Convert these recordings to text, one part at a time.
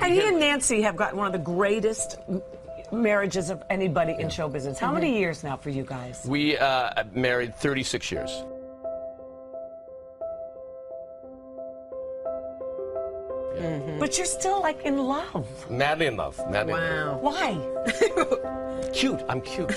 And he and Nancy have got one of the greatest marriages of anybody in show business. How many years now for you guys? We married 36 years. But you're still like in love. Madly in love. Madly in love. Why? Cute. I'm cute.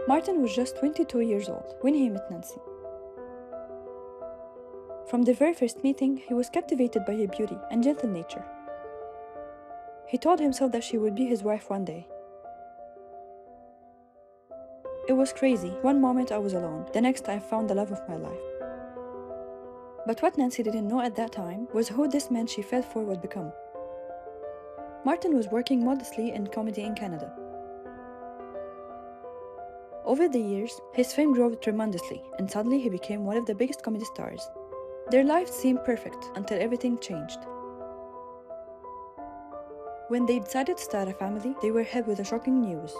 Martin was just 22 years old when he met Nancy. From the very first meeting, he was captivated by her beauty and gentle nature. He told himself that she would be his wife one day. It was crazy. One moment I was alone, the next I found the love of my life. But what Nancy didn't know at that time was who this man she fell for would become. Martin was working modestly in comedy in Canada. Over the years, his fame grew tremendously, and suddenly he became one of the biggest comedy stars. Their lives seemed perfect until everything changed. When they decided to start a family, they were hit with a shocking news.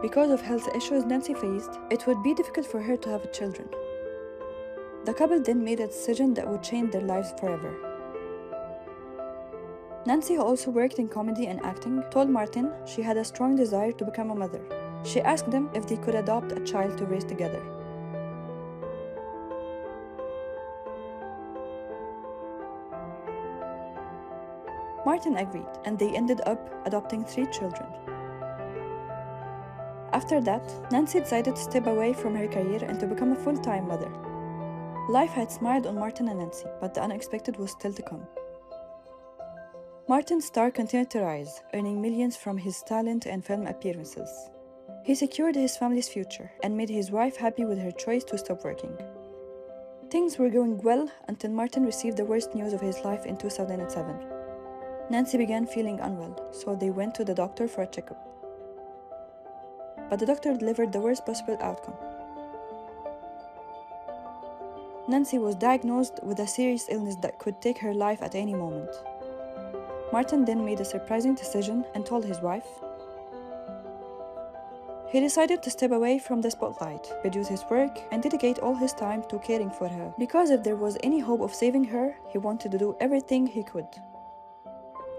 Because of health issues Nancy faced, it would be difficult for her to have children. The couple then made a decision that would change their lives forever. Nancy, who also worked in comedy and acting, told Martin she had a strong desire to become a mother. She asked them if they could adopt a child to raise together. Martin agreed, and they ended up adopting 3 children. After that, Nancy decided to step away from her career and to become a full-time mother. Life had smiled on Martin and Nancy, but the unexpected was still to come. Martin's star continued to rise, earning millions from his talent and film appearances. He secured his family's future and made his wife happy with her choice to stop working. Things were going well until Martin received the worst news of his life in 2007. Nancy began feeling unwell, so they went to the doctor for a checkup. But the doctor delivered the worst possible outcome. Nancy was diagnosed with a serious illness that could take her life at any moment. Martin then made a surprising decision and told his wife. He decided to step away from the spotlight, reduce his work, and dedicate all his time to caring for her. Because if there was any hope of saving her, he wanted to do everything he could.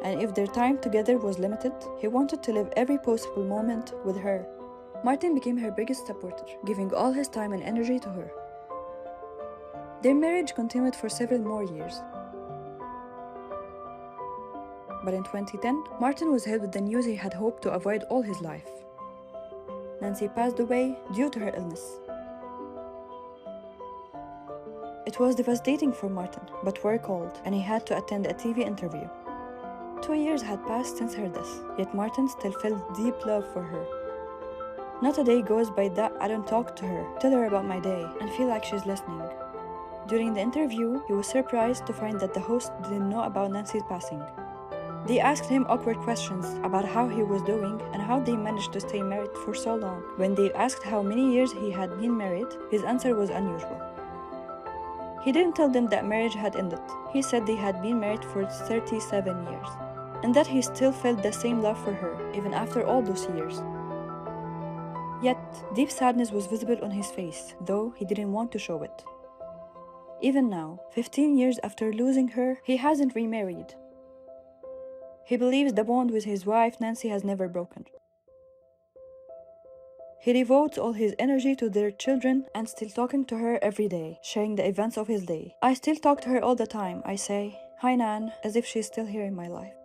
And if their time together was limited, he wanted to live every possible moment with her. Martin became her biggest supporter, giving all his time and energy to her. Their marriage continued for several more years. But in 2010, Martin was hit with the news he had hoped to avoid all his life. Nancy passed away due to her illness. It was devastating for Martin, but work called, and he had to attend a TV interview. 2 years had passed since her death, yet Martin still felt deep love for her. Not a day goes by that I don't talk to her, tell her about my day, and feel like she's listening. During the interview, he was surprised to find that the host didn't know about Nancy's passing. They asked him awkward questions about how he was doing and how they managed to stay married for so long. When they asked how many years he had been married, his answer was unusual. He didn't tell them that marriage had ended. He said they had been married for 37 years, and that he still felt the same love for her, even after all those years. Yet, deep sadness was visible on his face, though he didn't want to show it. Even now, 15 years after losing her, he hasn't remarried. He believes the bond with his wife Nancy has never broken. He devotes all his energy to their children and still talking to her every day, sharing the events of his day. I still talk to her all the time. I say, "Hi Nan," as if she's still here in my life.